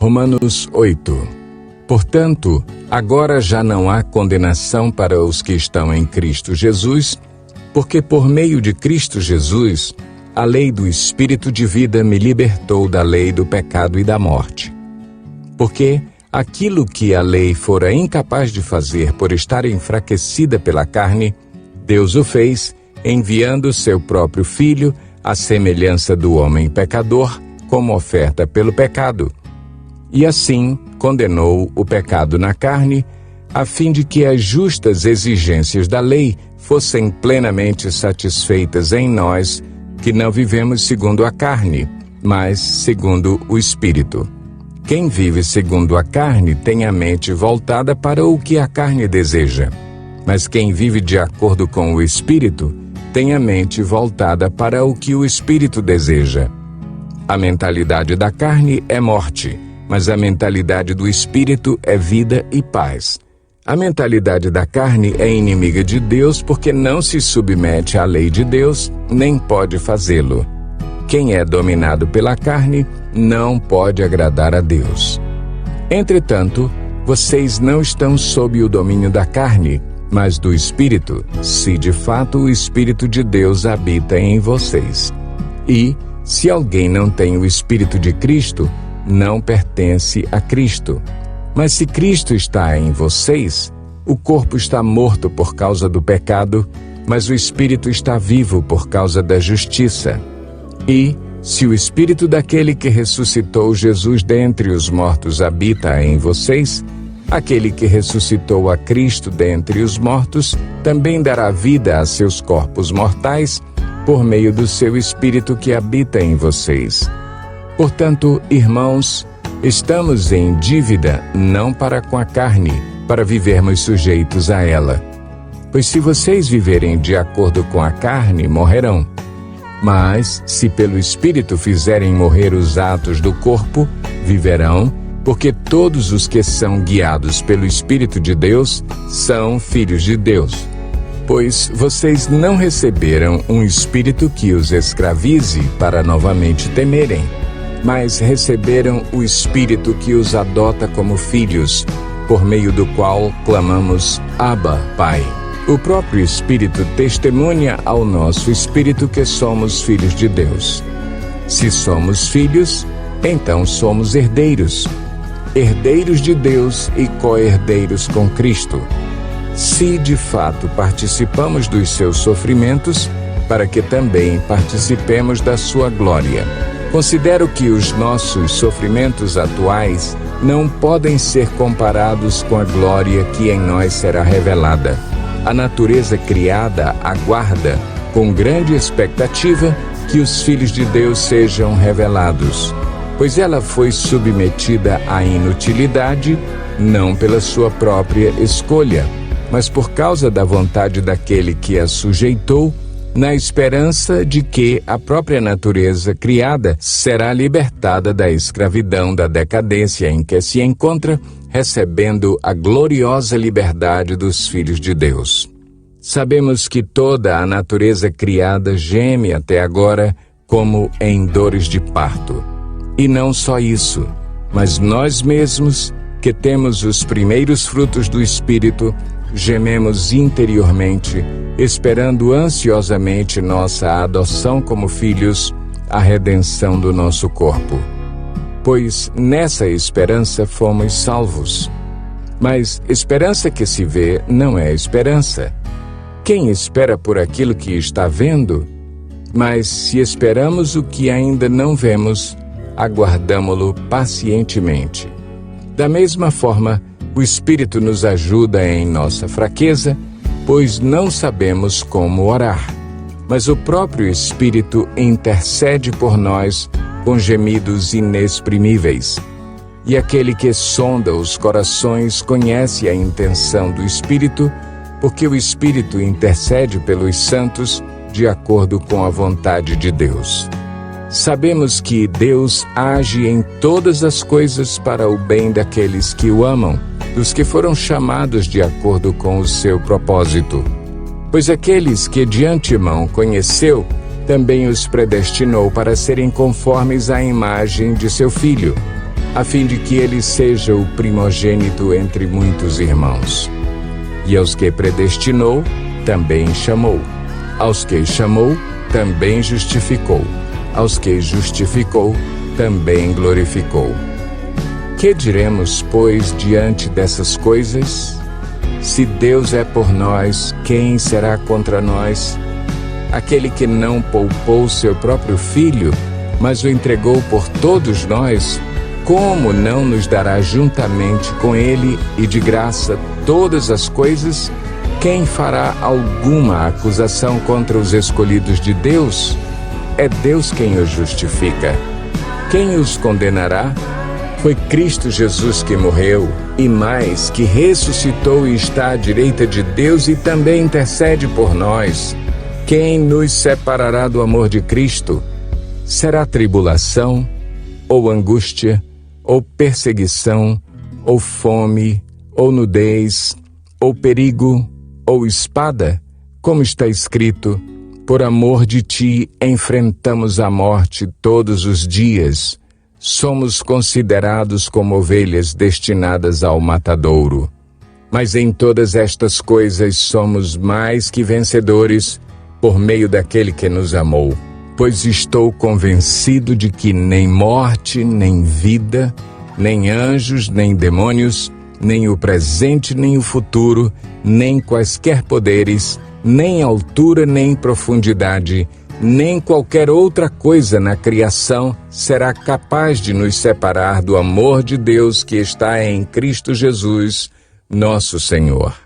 Romanos 8. Portanto, agora já não há condenação para os que estão em Cristo Jesus, porque por meio de Cristo Jesus, a lei do Espírito de vida me libertou da lei do pecado e da morte. Porque aquilo que a lei fora incapaz de fazer por estar enfraquecida pela carne, Deus o fez, enviando seu próprio Filho, à semelhança do homem pecador, como oferta pelo pecado. E assim condenou o pecado na carne, a fim de que as justas exigências da lei fossem plenamente satisfeitas em nós, que não vivemos segundo a carne, mas segundo o Espírito. Quem vive segundo a carne tem a mente voltada para o que a carne deseja, mas quem vive de acordo com o Espírito tem a mente voltada para o que o Espírito deseja. A mentalidade da carne é morte, mas a mentalidade do Espírito é vida e paz. A mentalidade da carne é inimiga de Deus porque não se submete à lei de Deus, nem pode fazê-lo. Quem é dominado pela carne não pode agradar a Deus. Entretanto, vocês não estão sob o domínio da carne, mas do Espírito, se de fato o Espírito de Deus habita em vocês. E, se alguém não tem o Espírito de Cristo, não pertence a Cristo. Mas se Cristo está em vocês, o corpo está morto por causa do pecado, mas o Espírito está vivo por causa da justiça. E, se o Espírito daquele que ressuscitou Jesus dentre os mortos habita em vocês, aquele que ressuscitou a Cristo dentre os mortos também dará vida a seus corpos mortais por meio do seu Espírito que habita em vocês. Portanto, irmãos, estamos em dívida não para com a carne, para vivermos sujeitos a ela. Pois se vocês viverem de acordo com a carne, morrerão. Mas, se pelo Espírito fizerem morrer os atos do corpo, viverão, porque todos os que são guiados pelo Espírito de Deus são filhos de Deus. Pois vocês não receberam um espírito que os escravize para novamente temerem, mas receberam o Espírito que os adota como filhos, por meio do qual clamamos, Abba, Pai. O próprio Espírito testemunha ao nosso espírito que somos filhos de Deus. Se somos filhos, então somos herdeiros, herdeiros de Deus e co-herdeiros com Cristo. Se de fato participamos dos seus sofrimentos, para que também participemos da sua glória. Considero que os nossos sofrimentos atuais não podem ser comparados com a glória que em nós será revelada. A natureza criada aguarda, com grande expectativa, que os filhos de Deus sejam revelados, pois ela foi submetida à inutilidade, não pela sua própria escolha, mas por causa da vontade daquele que a sujeitou, na esperança de que a própria natureza criada será libertada da escravidão da decadência em que se encontra, recebendo a gloriosa liberdade dos filhos de Deus. Sabemos que toda a natureza criada geme até agora como em dores de parto. E não só isso, mas nós mesmos, que temos os primeiros frutos do Espírito, gememos interiormente, esperando ansiosamente nossa adoção como filhos, a redenção do nosso corpo. Pois nessa esperança fomos salvos. Mas esperança que se vê não é esperança. Quem espera por aquilo que está vendo? Mas se esperamos o que ainda não vemos, aguardamo-lo pacientemente. Da mesma forma, o Espírito nos ajuda em nossa fraqueza, pois não sabemos como orar. Mas o próprio Espírito intercede por nós com gemidos inexprimíveis. E aquele que sonda os corações conhece a intenção do Espírito, porque o Espírito intercede pelos santos de acordo com a vontade de Deus. Sabemos que Deus age em todas as coisas para o bem daqueles que o amam, dos que foram chamados de acordo com o seu propósito. Pois aqueles que de antemão conheceu, também os predestinou para serem conformes à imagem de seu Filho, a fim de que ele seja o primogênito entre muitos irmãos. E aos que predestinou, também chamou. Aos que chamou, também justificou. Aos que justificou, também glorificou. Que diremos, pois, diante dessas coisas? Se Deus é por nós, quem será contra nós? Aquele que não poupou seu próprio filho, mas o entregou por todos nós, como não nos dará juntamente com ele e de graça todas as coisas? Quem fará alguma acusação contra os escolhidos de Deus? É Deus quem os justifica. Quem os condenará? Foi Cristo Jesus que morreu, e mais, que ressuscitou e está à direita de Deus e também intercede por nós. Quem nos separará do amor de Cristo? Será tribulação, ou angústia, ou perseguição, ou fome, ou nudez, ou perigo, ou espada? Como está escrito: por amor de ti enfrentamos a morte todos os dias. Somos considerados como ovelhas destinadas ao matadouro. Mas em todas estas coisas somos mais que vencedores por meio daquele que nos amou. Pois estou convencido de que nem morte, nem vida, nem anjos, nem demônios, nem o presente, nem o futuro, nem quaisquer poderes, nem altura, nem profundidade, nem qualquer outra coisa na criação será capaz de nos separar do amor de Deus que está em Cristo Jesus, nosso Senhor.